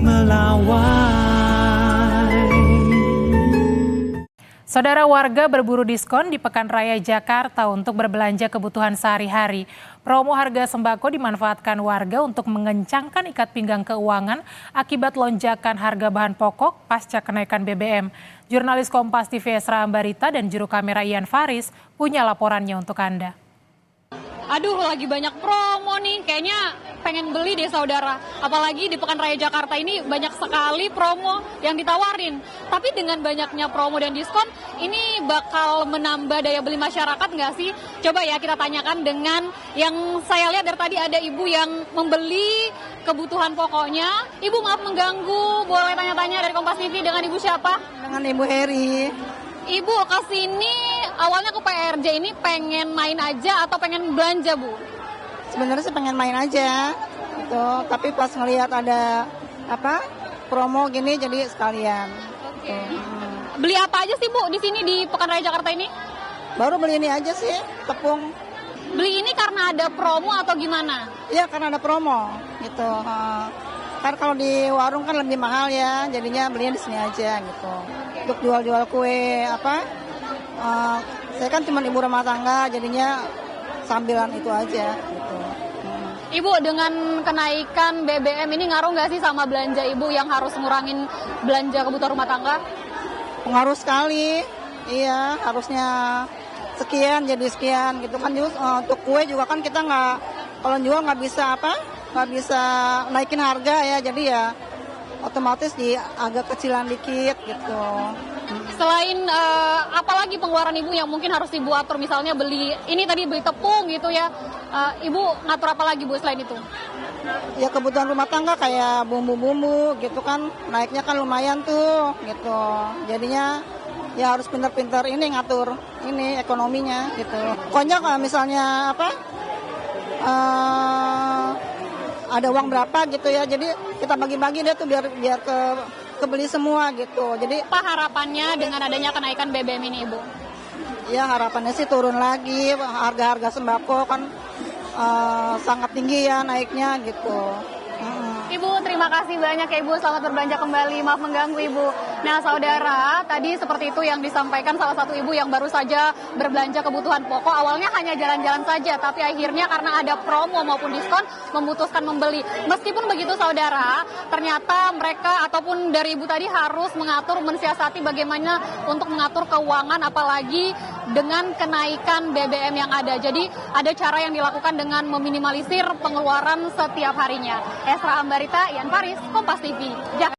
melawai. Saudara, warga berburu diskon di Pekan Raya Jakarta untuk berbelanja kebutuhan sehari-hari. Promo harga sembako dimanfaatkan warga untuk mengencangkan ikat pinggang keuangan akibat lonjakan harga bahan pokok pasca kenaikan BBM. Jurnalis Kompas TV Esra Ambarita dan juru kamera Ian Faris punya laporannya untuk Anda. Aduh, lagi banyak promo nih, kayaknya pengen beli deh saudara. Apalagi di Pekan Raya Jakarta ini banyak sekali promo yang ditawarin. Tapi dengan banyaknya promo dan diskon, ini bakal menambah daya beli masyarakat nggak sih? Coba ya kita tanyakan dengan yang saya lihat dari tadi ada ibu yang membeli kebutuhan pokoknya. Ibu, maaf mengganggu, boleh tanya-tanya dari Kompas TV dengan ibu siapa? Dengan Ibu Heri. Ibu kesini awalnya ke PRJ ini pengen main aja atau pengen belanja, Bu? Sebenarnya sih pengen main aja, gitu. Tapi pas ngelihat ada promo gini jadi sekalian. Oke. Beli apa aja sih, Bu, di sini di Pekan Raya Jakarta ini? Baru beli ini aja sih, tepung. Beli ini karena ada promo atau gimana? Iya, karena ada promo, gitu. Kan kalau di warung kan lebih mahal ya, jadinya belinya di sini aja, gitu. Untuk jual-jual kue saya kan cuma ibu rumah tangga, jadinya sambilan itu aja, gitu. Ibu, dengan kenaikan BBM ini ngaruh nggak sih sama belanja ibu yang harus ngurangin belanja kebutuhan rumah tangga? Pengaruh sekali, iya, harusnya sekian jadi sekian gitu kan. Untuk kue juga kan kita kalau jual nggak bisa naikin harga ya, jadi ya otomatis agak kecilan dikit gitu. Selain apalagi pengeluaran ibu yang mungkin harus ibu atur, misalnya beli tepung gitu ya, ibu ngatur apa lagi, Bu, selain itu? Ya kebutuhan rumah tangga kayak bumbu-bumbu gitu kan, naiknya kan lumayan tuh gitu. Jadinya ya harus pintar-pintar ini ngatur ini ekonominya gitu. Pokoknya kalau misalnya ada uang berapa gitu ya, jadi kita bagi-bagi deh tuh biar kebeli semua gitu. Jadi apa harapannya dengan adanya kenaikan BBM ini, Ibu? Ya harapannya sih turun lagi, harga-harga sembako kan sangat tinggi ya naiknya gitu. Ibu, terima kasih banyak ya Ibu, selamat berbelanja kembali, maaf mengganggu Ibu. Nah saudara, tadi seperti itu yang disampaikan salah satu ibu yang baru saja berbelanja kebutuhan pokok. Awalnya hanya jalan-jalan saja, tapi akhirnya karena ada promo maupun diskon memutuskan membeli. Meskipun begitu saudara, ternyata mereka ataupun dari ibu tadi harus mensiasati bagaimana untuk mengatur keuangan, apalagi dengan kenaikan BBM yang ada. Jadi ada cara yang dilakukan dengan meminimalisir pengeluaran setiap harinya. Esra Ambarita, Ian Faris, Kompas TV, Jakarta.